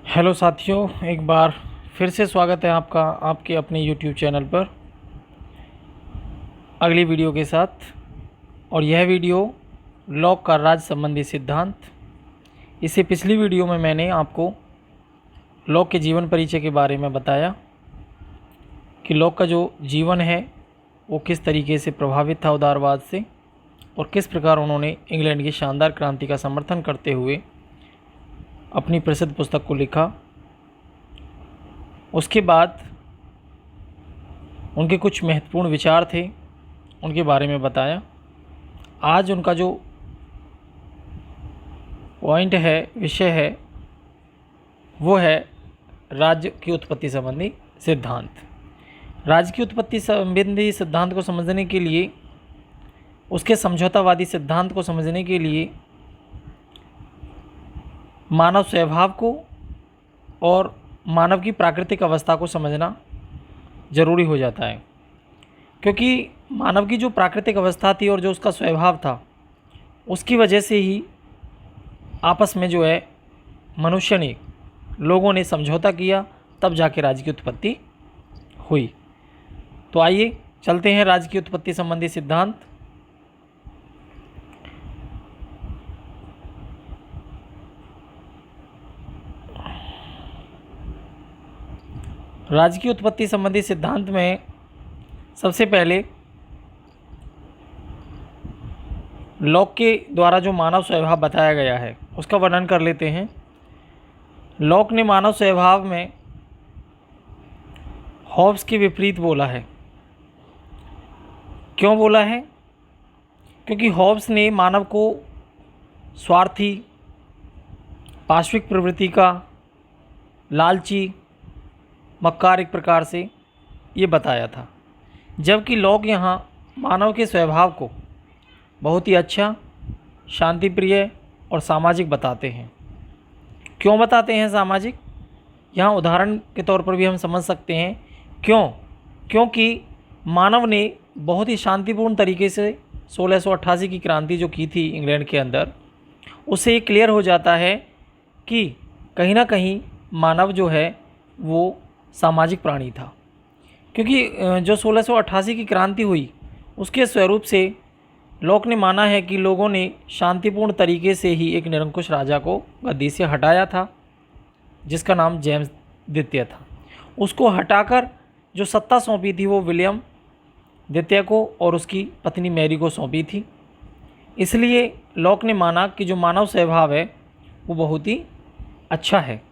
Hello साथियों, एक बार फिर से स्वागत है आपका आपके अपने यूट्यूब चैनल पर अगली वीडियो के साथ। और यह वीडियो लॉक का राज संबंधी सिद्धांत। इससे पिछली वीडियो में मैंने आपको लॉक के जीवन परिचय के बारे में बताया कि लॉक का जो जीवन है वो किस तरीके से प्रभावित था उदारवाद से और किस प्रकार उन्होंने इंग्लैंड की शानदार क्रांति का समर्थन करते हुए अपनी प्रसिद्ध पुस्तक को लिखा। उसके बाद उनके कुछ महत्वपूर्ण विचार थे, उनके बारे में बताया। आज उनका जो पॉइंट है, विषय है, वो है राज्य की उत्पत्ति संबंधी सिद्धांत। राज्य की उत्पत्ति संबंधी सिद्धांत को समझने के लिए, उसके समझौतावादी सिद्धांत को समझने के लिए मानव स्वभाव को और मानव की प्राकृतिक अवस्था को समझना ज़रूरी हो जाता है, क्योंकि मानव की जो प्राकृतिक अवस्था थी और जो उसका स्वभाव था, उसकी वजह से ही आपस में जो है लोगों ने समझौता किया, तब जाके राज्य की उत्पत्ति हुई। तो आइए चलते हैं राज्य की उत्पत्ति संबंधी सिद्धांत। राज्य की उत्पत्ति संबंधी सिद्धांत में सबसे पहले लॉक के द्वारा जो मानव स्वभाव बताया गया है उसका वर्णन कर लेते हैं। लॉक ने मानव स्वभाव में हॉब्स के विपरीत बोला है। क्यों बोला है? क्योंकि हॉब्स ने मानव को स्वार्थी, पाशविक प्रवृत्ति का, लालची, मक्कार एक प्रकार से ये बताया था, जबकि लॉक यहाँ मानव के स्वभाव को बहुत ही अच्छा, शांतिप्रिय और सामाजिक बताते हैं। क्यों बताते हैं सामाजिक? यहाँ उदाहरण के तौर पर भी हम समझ सकते हैं। क्योंकि मानव ने बहुत ही शांतिपूर्ण तरीके से 1688 की क्रांति जो की थी इंग्लैंड के अंदर, उससे ये क्लियर हो जाता है कि कहीं ना कहीं मानव जो है वो सामाजिक प्राणी था। क्योंकि जो 1688 की क्रांति हुई उसके स्वरूप से लॉक ने माना है कि लोगों ने शांतिपूर्ण तरीके से ही एक निरंकुश राजा को गद्दी से हटाया था, जिसका नाम जेम्स द्वितीय था। उसको हटाकर जो सत्ता सौंपी थी वो विलियम द्वितीय को और उसकी पत्नी मैरी को सौंपी थी। इसलिए लॉक ने माना कि जो मानव स्वभाव है वो बहुत ही अच्छा है।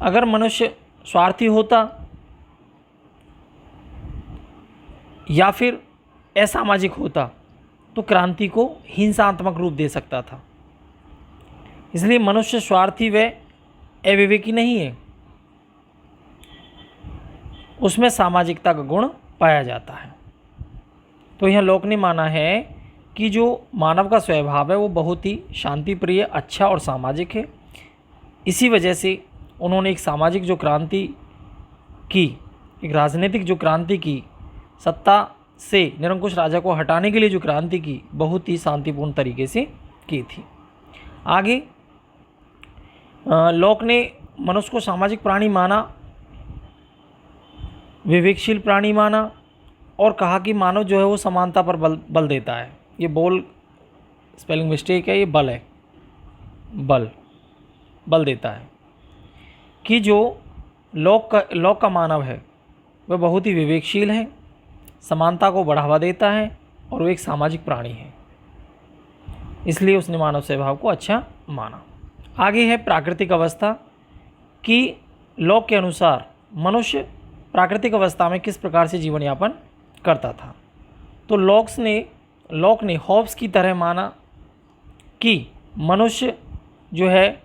अगर मनुष्य स्वार्थी होता या फिर असामाजिक होता तो क्रांति को हिंसात्मक रूप दे सकता था। इसलिए मनुष्य स्वार्थी व अविवेकी नहीं है, उसमें सामाजिकता का गुण पाया जाता है। तो यह लॉक ने माना है कि जो मानव का स्वभाव है वो बहुत ही शांतिप्रिय, अच्छा और सामाजिक है। इसी वजह से उन्होंने एक सामाजिक जो क्रांति की, एक राजनीतिक जो क्रांति की, सत्ता से निरंकुश राजा को हटाने के लिए जो क्रांति की, बहुत ही शांतिपूर्ण तरीके से की थी। आगे लॉक ने मनुष्य को सामाजिक प्राणी माना, विवेकशील प्राणी माना और कहा कि मानव जो है वो समानता पर बल देता है। ये बोल स्पेलिंग मिस्टेक है, ये बल है, बल देता है। कि जो लॉक का मानव है वह बहुत ही विवेकशील है, समानता को बढ़ावा देता है और वो एक सामाजिक प्राणी है। इसलिए उसने मानव स्वभाव को अच्छा माना। आगे है प्राकृतिक अवस्था। कि लॉक के अनुसार मनुष्य प्राकृतिक अवस्था में किस प्रकार से जीवन यापन करता था। तो लॉक ने हॉब्स की तरह माना कि मनुष्य जो है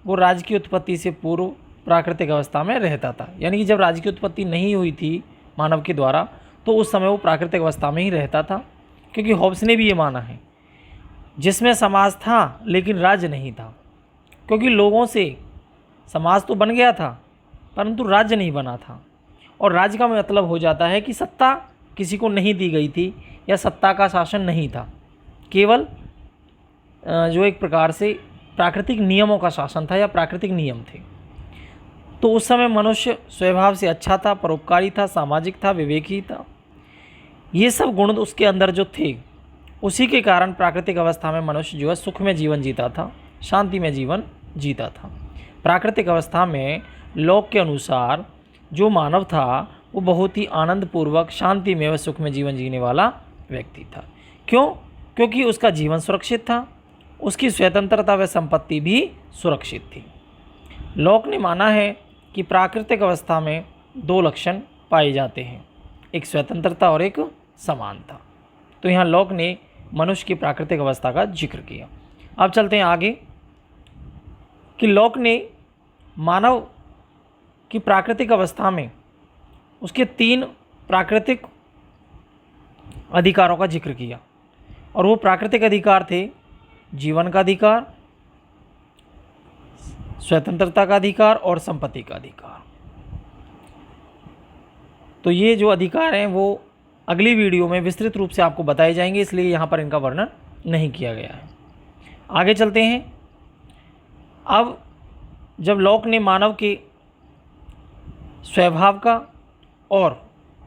वो राज्य की उत्पत्ति से पूर्व प्राकृतिक अवस्था में रहता था। यानी कि जब राज्य की उत्पत्ति नहीं हुई थी मानव के द्वारा, तो उस समय वो प्राकृतिक अवस्था में ही रहता था। क्योंकि हॉब्स ने भी ये माना है, जिसमें समाज था लेकिन राज्य नहीं था। क्योंकि लोगों से समाज तो बन गया था परंतु राज्य नहीं बना था। और राज्य का मतलब हो जाता है कि सत्ता किसी को नहीं दी गई थी या सत्ता का शासन नहीं था, केवल जो एक प्रकार से प्राकृतिक नियमों का शासन था या प्राकृतिक नियम थे। तो उस समय मनुष्य स्वभाव से अच्छा था, परोपकारी था, सामाजिक था, विवेकी था। ये सब गुण उसके अंदर जो थे, उसी के कारण प्राकृतिक अवस्था में मनुष्य जो है सुख में जीवन जीता था, शांति में जीवन जीता था। प्राकृतिक अवस्था में लोक के अनुसार जो मानव था वो बहुत ही आनंदपूर्वक, शांति में व सुख में जीवन जीने वाला व्यक्ति था। क्यों? क्योंकि उसका जीवन सुरक्षित था, उसकी स्वतंत्रता व संपत्ति भी सुरक्षित थी। लोक ने माना है कि प्राकृतिक अवस्था में दो लक्षण पाए जाते हैं, एक स्वतंत्रता और एक समानता। तो यहाँ लोक ने मनुष्य की प्राकृतिक अवस्था का जिक्र किया। अब चलते हैं आगे कि लोक ने मानव की प्राकृतिक अवस्था में उसके 3 प्राकृतिक अधिकारों का जिक्र किया, और वो प्राकृतिक अधिकार थे जीवन का अधिकार, स्वतंत्रता का अधिकार और संपत्ति का अधिकार। तो ये जो अधिकार हैं वो अगली वीडियो में विस्तृत रूप से आपको बताए जाएंगे, इसलिए यहाँ पर इनका वर्णन नहीं किया गया है। आगे चलते हैं। अब जब लोक ने मानव के स्वभाव का और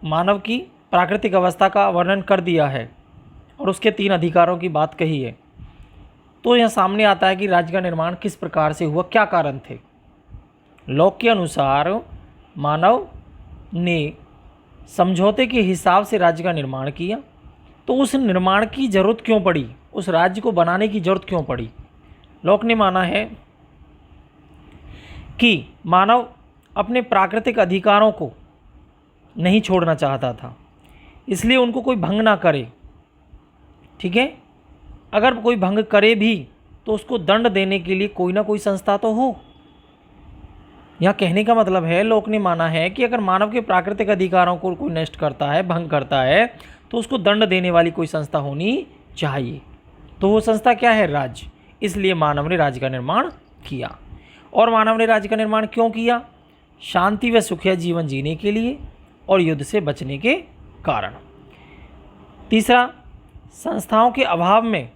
मानव की प्राकृतिक अवस्था का वर्णन कर दिया है और उसके 3 अधिकारों की बात कही है, तो यह सामने आता है कि राज्य का निर्माण किस प्रकार से हुआ, क्या कारण थे। लोक के अनुसार मानव ने समझौते के हिसाब से राज्य का निर्माण किया, तो उस निर्माण की ज़रूरत क्यों पड़ी, उस राज्य को बनाने की ज़रूरत क्यों पड़ी। लोक ने माना है कि मानव अपने प्राकृतिक अधिकारों को नहीं छोड़ना चाहता था, इसलिए उनको कोई भंग ना करे। ठीक है, अगर कोई भंग करे भी तो उसको दंड देने के लिए कोई ना कोई संस्था तो हो। यहाँ कहने का मतलब है, लोक ने माना है कि अगर मानव के प्राकृतिक अधिकारों को कोई नष्ट करता है, भंग करता है, तो उसको दंड देने वाली कोई संस्था होनी चाहिए। तो वो संस्था क्या है? राज्य। इसलिए मानव ने राज्य का निर्माण किया। और मानव ने राज्य का निर्माण क्यों किया? शांति व सुखी जीवन जीने के लिए और युद्ध से बचने के कारण। तीसरा, संस्थाओं के अभाव में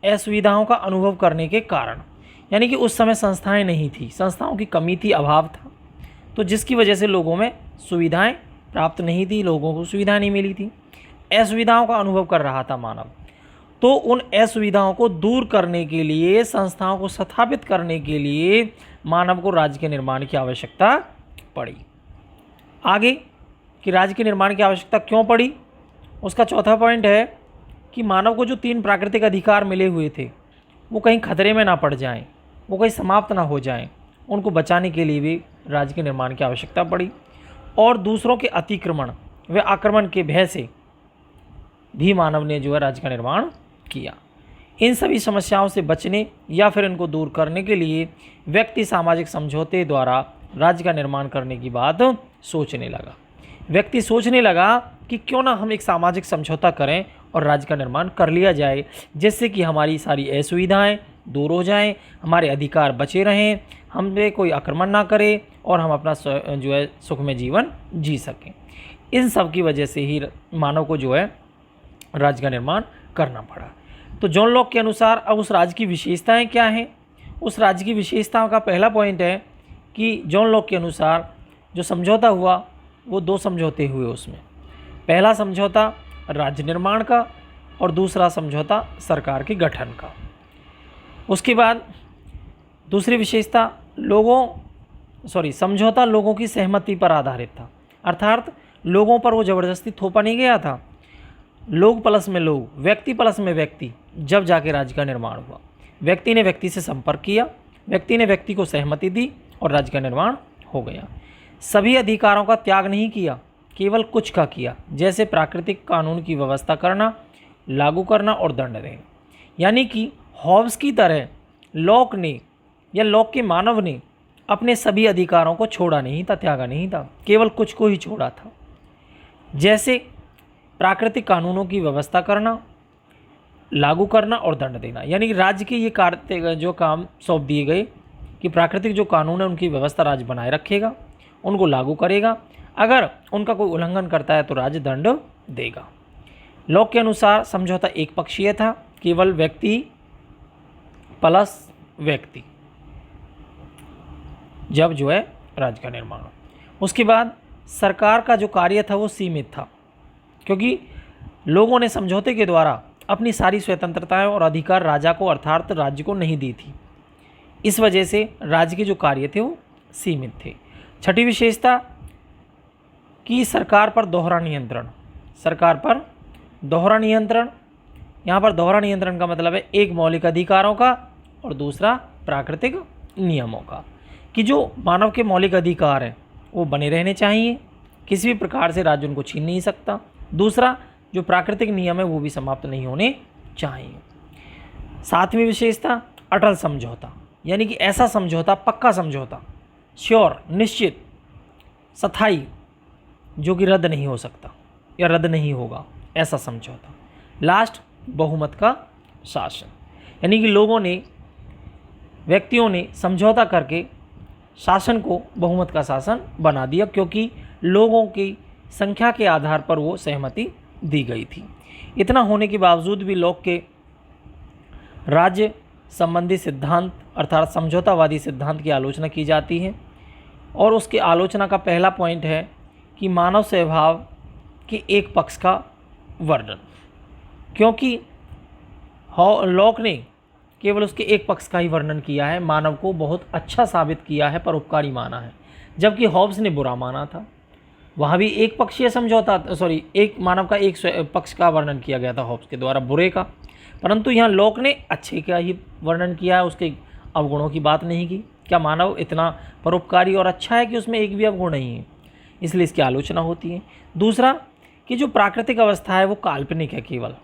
असुविधाओं का अनुभव करने के कारण। यानी कि उस समय संस्थाएं नहीं थी, संस्थाओं की कमी थी, अभाव था, तो जिसकी वजह से लोगों में सुविधाएं प्राप्त नहीं थी, लोगों को सुविधाएं नहीं मिली थी। असुविधाओं का अनुभव कर रहा था मानव, तो उन असुविधाओं को दूर करने के लिए, संस्थाओं को स्थापित करने के लिए मानव को राज्य के निर्माण की आवश्यकता पड़ी। आगे कि राज्य के निर्माण की आवश्यकता क्यों पड़ी, उसका चौथा पॉइंट है कि मानव को जो 3 प्राकृतिक अधिकार मिले हुए थे वो कहीं खतरे में ना पड़ जाएं, वो कहीं समाप्त ना हो जाएं, उनको बचाने के लिए भी राज्य के निर्माण की आवश्यकता पड़ी। और दूसरों के अतिक्रमण व आक्रमण के भय से भी मानव ने जो है राज्य का निर्माण किया। इन सभी समस्याओं से बचने या फिर इनको दूर करने के लिए व्यक्ति सामाजिक समझौते द्वारा राज्य का निर्माण करने की बात सोचने लगा। व्यक्ति सोचने लगा कि क्यों ना हम एक सामाजिक समझौता करें और राज्य का निर्माण कर लिया जाए, जिससे कि हमारी सारी असुविधाएं दूर हो जाएं, हमारे अधिकार बचे रहें, हम पे कोई आक्रमण ना करे और हम अपना जो है सुख में जीवन जी सकें। इन सब की वजह से ही मानव को जो है राज्य का निर्माण करना पड़ा। तो जॉन लॉक के अनुसार अब उस राज्य की विशेषताएं क्या हैं? उस राज्य की विशेषताओं का पहला पॉइंट है कि जॉन लॉक के अनुसार जो समझौता हुआ वो 2 समझौते हुए उसमें। पहला समझौता राज्य निर्माण का और दूसरा समझौता सरकार के गठन का। उसके बाद दूसरी विशेषता समझौता लोगों की सहमति पर आधारित था, अर्थात लोगों पर वो ज़बरदस्ती थोपा नहीं गया था। लोग प्लस में लोग, व्यक्ति प्लस में व्यक्ति, जब जाके राज्य का निर्माण हुआ। व्यक्ति ने व्यक्ति से संपर्क किया, व्यक्ति ने व्यक्ति को सहमति दी और राज्य का निर्माण हो गया। सभी अधिकारों का त्याग नहीं किया, केवल कुछ का किया, जैसे प्राकृतिक कानून की व्यवस्था करना, लागू करना और दंड देना। यानी कि हॉब्स की तरह लॉक ने या लॉक के मानव ने अपने सभी अधिकारों को छोड़ा नहीं था, त्यागा नहीं था, केवल कुछ को ही छोड़ा था। जैसे प्राकृतिक कानूनों की व्यवस्था करना, लागू करना और दंड देना। यानी कि राज्य के ये कार्य जो काम सौंप दिए गए कि प्राकृतिक जो कानून है उनकी व्यवस्था राज्य बनाए रखेगा, उनको लागू करेगा, अगर उनका कोई उल्लंघन करता है तो राज्य दंड देगा। लॉक के अनुसार समझौता एक पक्षीय था, केवल व्यक्ति प्लस व्यक्ति, जब जो है राज्य का निर्माण हो। उसके बाद सरकार का जो कार्य था वो सीमित था, क्योंकि लोगों ने समझौते के द्वारा अपनी सारी स्वतंत्रताएं और अधिकार राजा को अर्थात राज्य को नहीं दी थी। इस वजह से राज्य के जो कार्य थे वो सीमित थे। छठी विशेषता कि सरकार पर दोहरा नियंत्रण। सरकार पर दोहरा नियंत्रण, यहाँ पर दोहरा नियंत्रण का मतलब है एक मौलिक अधिकारों का और दूसरा प्राकृतिक नियमों का, कि जो मानव के मौलिक अधिकार हैं वो बने रहने चाहिए, किसी भी प्रकार से राज्य उनको छीन नहीं सकता। दूसरा जो प्राकृतिक नियम है वो भी समाप्त नहीं होने चाहिए। सातवीं विशेषता अटल समझौता, यानी कि ऐसा समझौता, पक्का समझौता, श्योर, निश्चित, स्थायी, जो कि रद्द नहीं हो सकता या रद्द नहीं होगा, ऐसा समझौता। लास्ट बहुमत का शासन, यानी कि लोगों ने, व्यक्तियों ने समझौता करके शासन को बहुमत का शासन बना दिया, क्योंकि लोगों की संख्या के आधार पर वो सहमति दी गई थी। इतना होने के बावजूद भी लोक के राज्य संबंधी सिद्धांत अर्थात समझौतावादी सिद्धांत की आलोचना की जाती है, और उसकी आलोचना का पहला पॉइंट है कि मानव स्वभाव के एक पक्ष का वर्णन, क्योंकि लॉक ने केवल उसके एक पक्ष का ही वर्णन किया है, मानव को बहुत अच्छा साबित किया है, परोपकारी माना है, जबकि हॉब्स ने बुरा माना था। वहाँ भी एक पक्षीय समझौता, एक मानव का एक पक्ष का वर्णन किया गया था हॉब्स के द्वारा, बुरे का, परंतु यहाँ लॉक ने अच्छे का ही वर्णन किया है, उसके अवगुणों की बात नहीं की। क्या मानव इतना परोपकारी और अच्छा है कि उसमें एक भी अवगुण नहीं है, इसलिए इसकी आलोचना होती है। दूसरा कि जो प्राकृतिक अवस्था है वो काल्पनिक है, केवल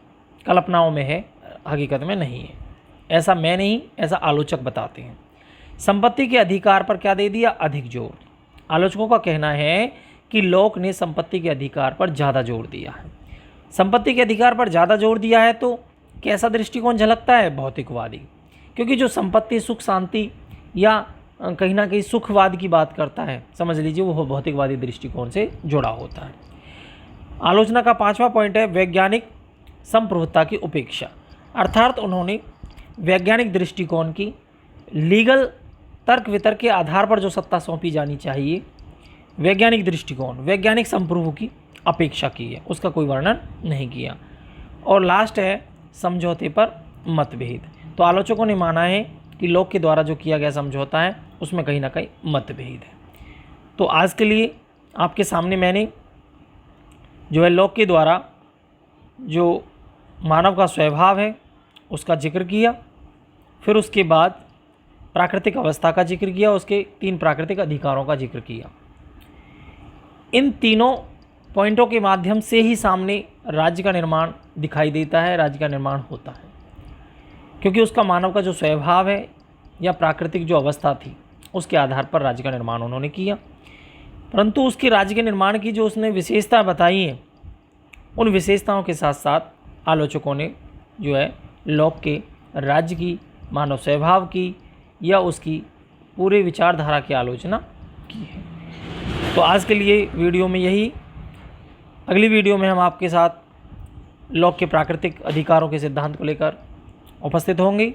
कल्पनाओं में है, हकीकत में नहीं है। ऐसा मैं नहीं, ऐसा आलोचक बताते हैं। संपत्ति के अधिकार पर क्या दे दिया, अधिक जोर। आलोचकों का कहना है कि लॉक ने संपत्ति के अधिकार पर ज़्यादा जोर दिया है। संपत्ति के अधिकार पर ज़्यादा जोर दिया है तो कैसा दृष्टिकोण झलकता है, भौतिकवादी, क्योंकि जो संपत्ति सुख शांति या कहीं ना कहीं सुखवाद की बात करता है, समझ लीजिए वो भौतिकवादी दृष्टिकोण से जुड़ा होता है। आलोचना का पांचवा पॉइंट है वैज्ञानिक संप्रभुता की उपेक्षा, अर्थात उन्होंने वैज्ञानिक दृष्टिकोण की, लीगल तर्क वितर्क के आधार पर जो सत्ता सौंपी जानी चाहिए, वैज्ञानिक दृष्टिकोण, वैज्ञानिक संप्रभु की अपेक्षा की है, उसका कोई वर्णन नहीं किया। और लास्ट है समझौते पर मतभेद। तो आलोचकों ने माना है कि लॉक के द्वारा जो किया गया समझौता है उसमें कहीं ना कहीं मतभेद है। तो आज के लिए आपके सामने मैंने जो है लॉक के द्वारा जो मानव का स्वभाव है उसका जिक्र किया, फिर उसके बाद प्राकृतिक अवस्था का जिक्र किया, उसके 3 प्राकृतिक अधिकारों का जिक्र किया। इन तीनों पॉइंटों के माध्यम से ही सामने राज्य का निर्माण दिखाई देता है, राज्य का निर्माण होता है, क्योंकि उसका मानव का जो स्वभाव है या प्राकृतिक जो अवस्था थी उसके आधार पर राज्य का निर्माण उन्होंने किया। परंतु उसके राज्य के निर्माण की जो उसने विशेषता बताई हैं, उन विशेषताओं के साथ साथ आलोचकों ने जो है लॉक के राज्य की, मानव स्वभाव की या उसकी पूरे विचारधारा की आलोचना की है। तो आज के लिए वीडियो में यही। अगली वीडियो में हम आपके साथ लॉक के प्राकृतिक अधिकारों के सिद्धांत को लेकर उपस्थित होंगे।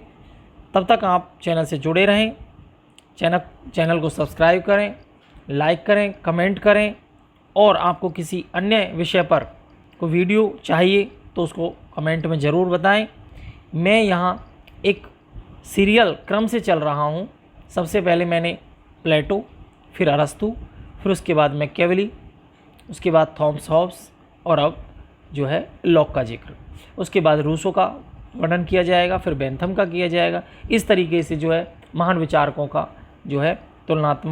तब तक आप चैनल से जुड़े रहें, चैनल को सब्सक्राइब करें, लाइक करें, कमेंट करें, और आपको किसी अन्य विषय पर कोई वीडियो चाहिए तो उसको कमेंट में ज़रूर बताएं। मैं यहाँ एक सीरियल क्रम से चल रहा हूँ। सबसे पहले मैंने प्लेटो, फिर अरस्तु, फिर उसके बाद मैकियावेली, उसके बाद थॉमस हॉब्स, और अब जो है लॉक का जिक्र। उसके बाद रूसो का वर्णन किया जाएगा, फिर बेंथम का किया जाएगा। इस तरीके से जो है महान विचारकों का जो है तुलनात्मक